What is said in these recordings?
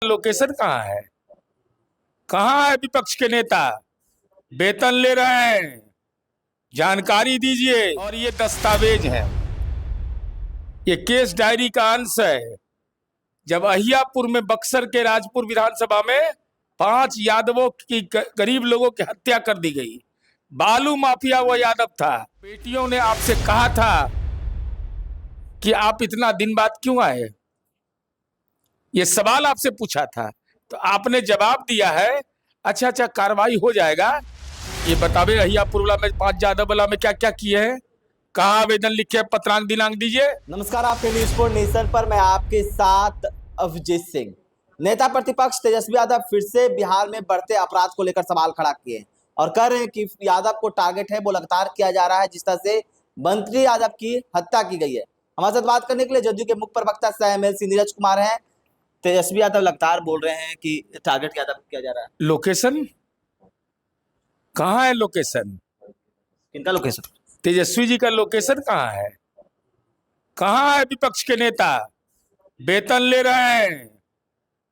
Location कहाँ है? कहाँ है विपक्ष के नेता? वेतन ले रहे हैं, जानकारी दीजिए। और ये दस्तावेज है, ये केस डायरी का अंश है। जब अहियापुर में बक्सर के राजपुर विधानसभा में 5 यादवों की गरीब लोगों की हत्या कर दी गई, बालू माफिया वो यादव था। बेटियों ने आपसे कहा था कि आप इतना दिन बाद क्यों आए, ये सवाल आपसे पूछा था, तो आपने जवाब दिया है अच्छा कार्रवाई हो जाएगा। ये बतावे अहियापुर में 5 यादव में क्या क्या किए हैं, कहाँ आवेदन लिखे, पत्रांक दिनांक दीजिए। नमस्कार, आपके न्यूज़ फॉर नेशन पर मैं आपके साथ अभिजीत सिंह। नेता प्रतिपक्ष तेजस्वी यादव फिर से बिहार में बढ़ते अपराध को लेकर सवाल खड़ा किए और कह रहे हैं कि यादव को टारगेट है वो लगातार किया जा रहा है, जिस तरह से मंत्री यादव की हत्या की गई है। हमारे साथ बात करने के लिए जदयू के मुख्य प्रवक्ता सह एमएलसी नीरज कुमार हैं। तेजस्वी यादव लगातार बोल रहे हैं कि टारगेट यादव किया जा रहा है। लोकेशन कहाँ है? लोकेशन किनका लोकेशन? तेजस्वी जी का लोकेशन कहाँ है? कहाँ है विपक्ष के नेता? वेतन ले रहे हैं,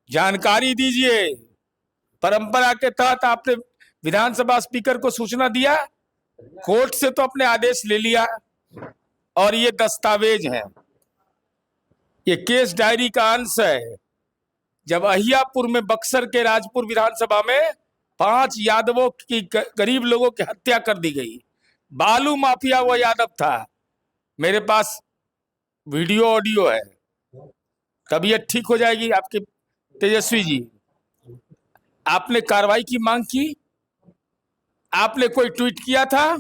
जानकारी दीजिए। परंपरा के तहत आपने विधानसभा स्पीकर को सूचना दिया, कोर्ट से तो अपने आदेश ले लिया। और ये दस्तावेज है, ये केस डायरी का अंश है। जब अहियापुर में बक्सर के राजपुर विधानसभा में 5 यादवों की गरीब लोगों की हत्या कर दी गई, बालू माफिया वो यादव था। मेरे पास वीडियो ऑडियो है। तबीयत ठीक हो जाएगी आपके तेजस्वी जी। आपने कार्रवाई की मांग की, आपने कोई ट्वीट किया था?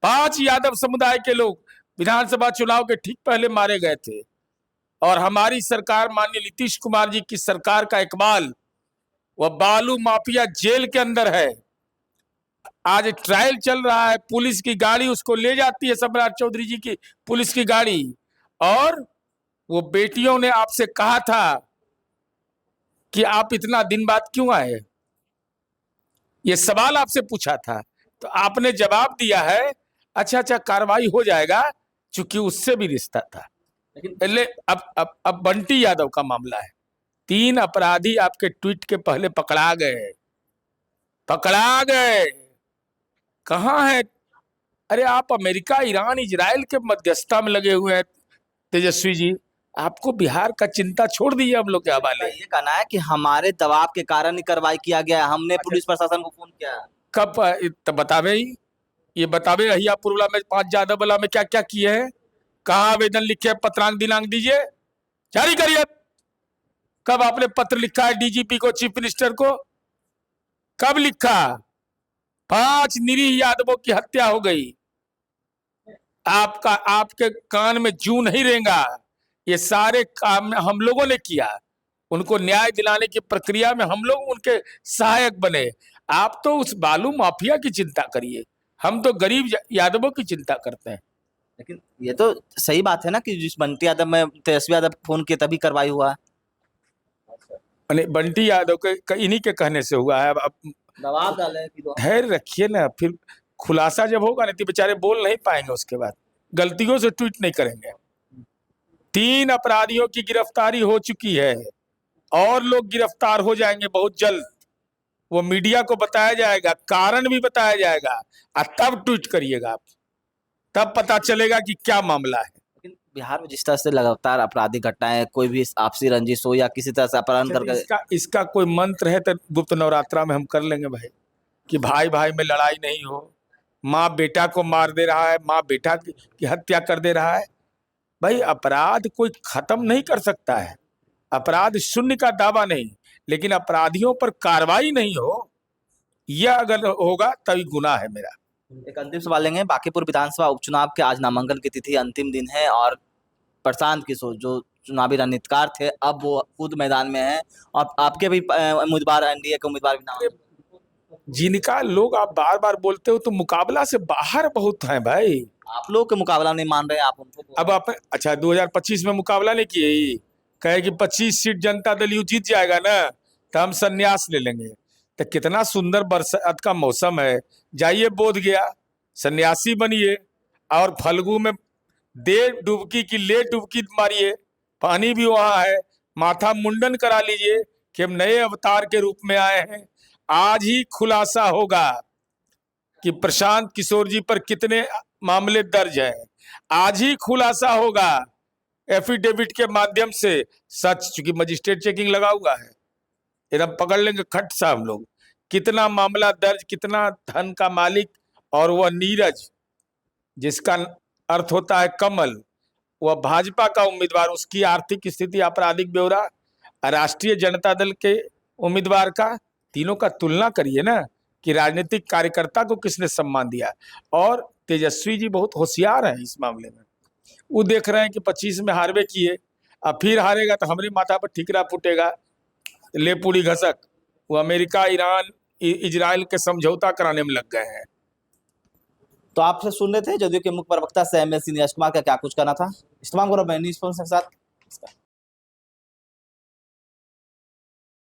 5 यादव समुदाय के लोग विधानसभा चुनाव के ठीक पहले मारे गए थे और हमारी सरकार, माननीय नीतीश कुमार जी की सरकार का इकबाल, वह बालू माफिया जेल के अंदर है। आज ट्रायल चल रहा है, पुलिस की गाड़ी उसको ले जाती है, सम्राट चौधरी जी की पुलिस की गाड़ी। और वो बेटियों ने आपसे कहा था कि आप इतना दिन बाद क्यों आए, ये सवाल आपसे पूछा था, तो आपने जवाब दिया है अच्छा कार्रवाई हो जाएगा, चूंकि उससे भी रिश्ता था। लेकिन अब बंटी यादव का मामला है। 3 अपराधी आपके ट्वीट के पहले पकड़ा गए। कहाँ है? अरे आप अमेरिका, ईरान, इजराइल के मध्यस्थता में लगे हुए हैं तेजस्वी जी। आपको बिहार का चिंता छोड़ दी है हम लोग के हवाले। ये कहना है कि हमारे दबाव के कारण ही कार्रवाई किया गया है, हमने पुलिस प्रशासन को फोन किया। कब बतावे? ये बतावे अहियापुर में 5 यादव में क्या क्या किए हैं, कहाँ आवेदन लिखे, पत्रांक दिनांक दीजिए, जारी करिए। कब आपने पत्र लिखा है डीजीपी को, चीफ मिनिस्टर को? कब लिखा? 5 निरीह यादवों की हत्या हो गई। आपके कान में जूं नहीं रेंगा। ये सारे काम हम लोगों ने किया, उनको न्याय दिलाने की प्रक्रिया में हम लोग उनके सहायक बने। आप तो उस बालू माफिया की चिंता करिए, हम तो गरीब यादवों की चिंता करते हैं। लेकिन ये तो सही बात है ना कि जिस बंटी यादव में तेजस्वी यादव फोन किए तभी कार्रवाई हुआ। बंटी यादव के इन्हीं के कहने से हुआ है। अब दबाव डाले कि धैर्य रखिए ना, फिर खुलासा जब होगा ना तो बेचारे बोल नहीं पाएंगे, उसके बाद गलतियों से ट्वीट नहीं करेंगे। 3 अपराधियों की गिरफ्तारी हो चुकी है और लोग गिरफ्तार हो जाएंगे बहुत जल्द। वो मीडिया को बताया जाएगा, कारण भी बताया जाएगा, और तब ट्वीट करिएगा आप, तब पता चलेगा कि क्या मामला है। लेकिन बिहार में जिस तरह से लगातार आपराधिक घटनाएं, कोई भी आपसी रंजिश हो या किसी तरह से अपहरण करके, इसका कोई मंत्र है तो गुप्त नवरात्रा में हम कर लेंगे भाई, कि भाई भाई में लड़ाई नहीं हो। माँ बेटा को मार दे रहा है, माँ बेटा की हत्या कर दे रहा है। भाई अपराध कोई खत्म नहीं कर सकता है, अपराध शून्य का दावा नहीं, लेकिन अपराधियों पर कार्रवाई नहीं हो, यह अगर होगा तभी गुनाह है मेरा। एक अंतिम सवाल लेंगे। बांकीपुर विधानसभा उपचुनाव के आज नामांकन की तिथि अंतिम दिन है और प्रशांत किशोर जो चुनावी रणनीतिकार थे अब वो खुद मैदान में है और आपके भी उम्मीदवार, एनडीए के उम्मीदवार भी नाम, जिनका लोग आप बार बार बोलते हो तो मुकाबला से बाहर बहुत है भाई। आप लोग के मुकाबला नहीं मान रहे, आप उनको अब आप अच्छा 2025 में मुकाबला नहीं किए, कहे कि 25 सीट जनता दल यू जीत जाएगा ना तो हम संन्यास ले लेंगे। तो कितना सुंदर बरसात का मौसम है, जाइए बोध गया, सन्यासी बनिए और फल्गु में दे डुबकी की ले डुबकी मारिए, पानी भी वहां है, माथा मुंडन करा लीजिए, कि हम नए अवतार के रूप में आए हैं। आज ही खुलासा होगा कि प्रशांत किशोर जी पर कितने मामले दर्ज हैं। आज ही खुलासा होगा एफिडेविट के माध्यम से सच, चूंकि मजिस्ट्रेट चेकिंग लगा हुआ है, एकदम पकड़ लेंगे खट सा हम लोग, कितना मामला दर्ज, कितना धन का मालिक। और वह नीरज, जिसका अर्थ होता है कमल, वह भाजपा का उम्मीदवार, उसकी आर्थिक स्थिति, आपराधिक ब्यौरा, राष्ट्रीय जनता दल के उम्मीदवार का, तीनों का तुलना करिए ना कि राजनीतिक कार्यकर्ता को किसने सम्मान दिया। और तेजस्वी जी बहुत होशियार हैं इस मामले में। वो देख रहे हैं कि 25 में हारवे किए, अब फिर हारेगा तो हमारे माथा पर ठीकरा फूटेगा, ले पूरी घसक। वो अमेरिका, ईरान, इजराइल के समझौता कराने में लग गए हैं। तो आपसे सुन रहे थे जदयू के मुख्य प्रवक्ता से एमएलसी नीरज कुमार का क्या कुछ कहना था। इस तमाम खबरों में न्यूज़ के साथ